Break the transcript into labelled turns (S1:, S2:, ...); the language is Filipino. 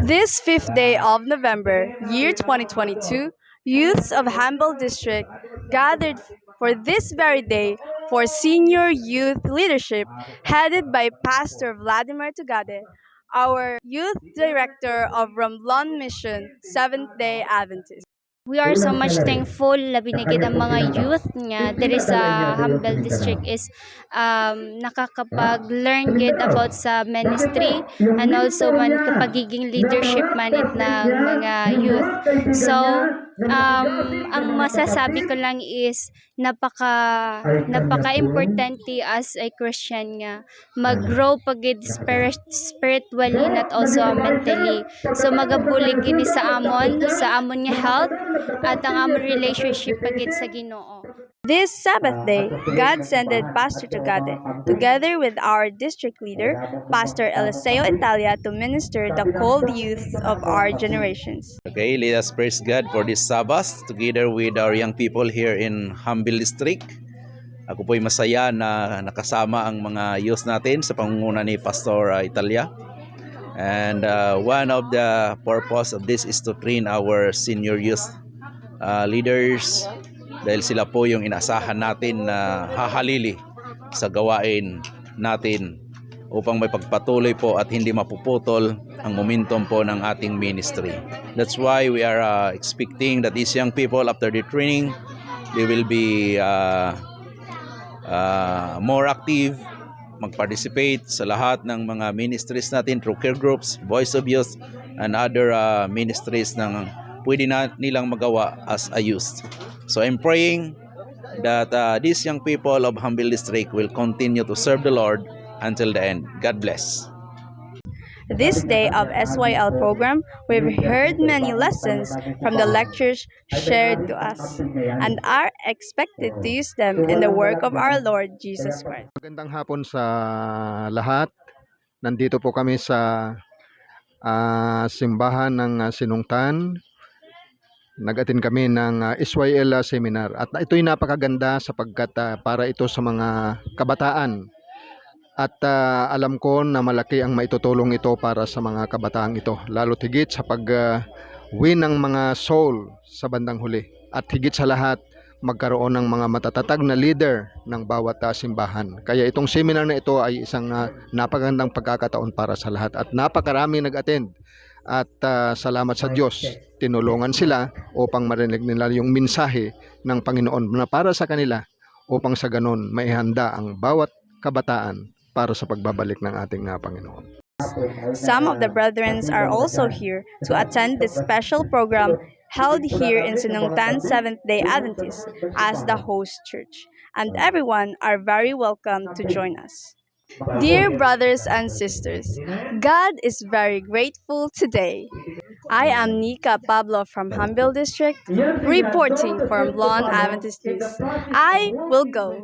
S1: This fifth day of November, year 2022, youths of Humble District gathered for this very day for senior youth leadership headed by Pastor Vladimir Tugade, our youth director of Romblon Mission Seventh-day Adventist.
S2: We are so much thankful na binigyan ang mga youth nga diri sa Humble District is nakakapag-learn gid about sa ministry and also man kapagiging leadership man it ng mga youth. So ang masasabi ko lang is napaka-importante as a Christian nga mag-grow pagid spiritually not also mentally. So magabulig gini sa amon nga health at ang among relationship pagid sa Ginoo.
S1: This Sabbath day, God sended Pastor Tugade, together with our district leader, Pastor Eliseo Italia, to minister the called youth of our generations.
S3: Okay, let us praise God for this Sabbath together with our young people here in Humble District. Ako po'y masaya na nakasama ang mga youth natin sa pangunguna ni Pastor Italia. And one of the purpose of this is to train our senior youth leaders dahil sila po yung inaasahan natin na hahalili sa gawain natin upang may pagpatuloy po at hindi mapuputol ang momentum po ng ating ministry. That's why we are expecting that these young people after the training, they will be more active, mag-participate sa lahat ng mga ministries natin through care groups, Voice of Youth, and other ministries na pwede na nilang magawa as a youth. So I'm praying that these young people of Humble District will continue to serve the Lord until the end. God bless.
S1: This day of SYL program, we've heard many lessons from the lectures shared to us and are expected to use them in the work of our Lord Jesus Christ.
S4: Magandang hapon sa lahat. Nandito po kami sa simbahan ng Sinungtan. Nag-attend kami ng SYL seminar at ito'y napakaganda sapagkat para ito sa mga kabataan. At alam ko na malaki ang maitutulong ito para sa mga kabataang ito, lalo higit sa pag-win ng mga soul sa bandang huli. At higit sa lahat, magkaroon ng mga matatatag na leader ng bawat simbahan. Kaya itong seminar na ito ay isang napakagandang pagkakataon para sa lahat. At napakaraming nag-attend. At salamat sa Diyos, tinulungan sila upang marinig nila yung mensahe ng Panginoon na para sa kanila upang sa ganon maihanda ang bawat kabataan para sa pagbabalik ng ating Panginoon.
S1: Some of the brethren are also here to attend this special program held here in Sinungtan Seventh-day Adventist as the host church, and everyone are very welcome to join us. Dear brothers and sisters, God is very grateful today. I am Nika Pablo from Humble District, reporting for Romblon Adventist News. I will go.